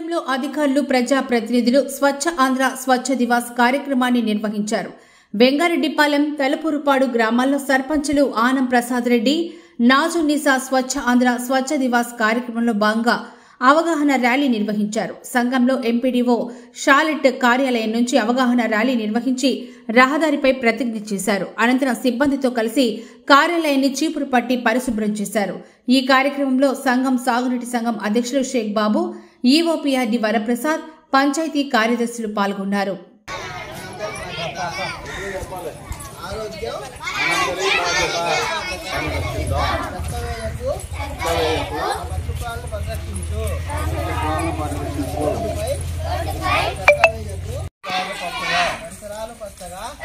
నగరంలో అధికారులు ప్రజాప్రతినిధులు స్వచ్ఛ ఆంధ్ర స్వచ్ఛ దివాస్ కార్యక్రమాన్ని నిర్వహించారు. వెంగారెడ్డిపాలెం, తలపూరుపాడు గ్రామాల్లో సర్పంచులు ఆనం ప్రసాద్ రెడ్డి, నాజునిసా స్వచ్ఛ ఆంధ్ర స్వచ్ఛ దివాస్ కార్యక్రమంలో భాగంగా అవగాహన ర్యాలీ నిర్వహించారు. సంఘంలో ఎంపీడీఓ షాలెట్ కార్యాలయం నుంచి అవగాహన ర్యాలీ నిర్వహించి రహదారిపై ప్రతిజ్ఞ చేశారు. అనంతరం సిబ్బందితో కలిసి కార్యాలయాన్ని చీపురు పట్టి పరిశుభ్రం చేశారు. ఈ కార్యక్రమంలో సంఘం సాగునీటి సంఘం అధ్యక్షులు షేక్ బాబు, ఈఓపీఆర్డి వరప్రసాద్, పంచాయతీ కార్యదర్శులు పాల్గొన్నారు.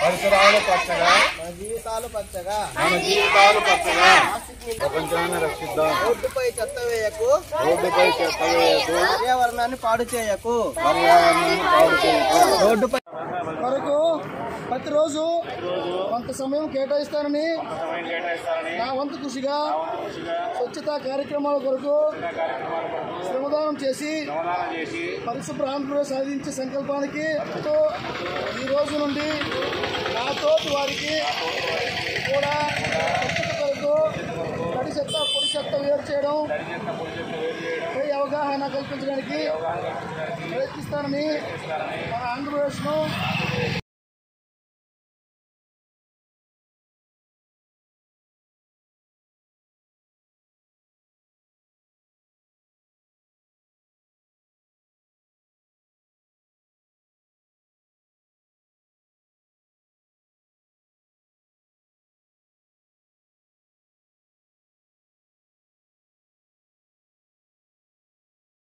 పరిసరాలు పచ్చగా మన జీవితాలు పచ్చగా ప్రపంచాన్ని రక్షిద్దాం. రోడ్డుపై చెత్త వేయకు పర్యావరణాన్ని పాడు చేయకు రోడ్డుపై వరకు ప్రతిరోజు కొంత సమయం కేటాయిస్తానని నా వంతు కృషిగా స్వచ్ఛతా కార్యక్రమాల కొరకు శ్రమదానం చేసి పరిశుభ్ర ఆంధ్రప్రదేశ్ సాధించే సంకల్పానికి ఈ రోజు నుండి నా తోటి వారికి కూడా స్వచ్ఛత కొరకు తడి చెత్త పొడి చెత్త వేరు చేయడం పై అవగాహన కల్పించడానికి ప్రయత్నిస్తానని మన ఆంధ్రప్రదేశ్ను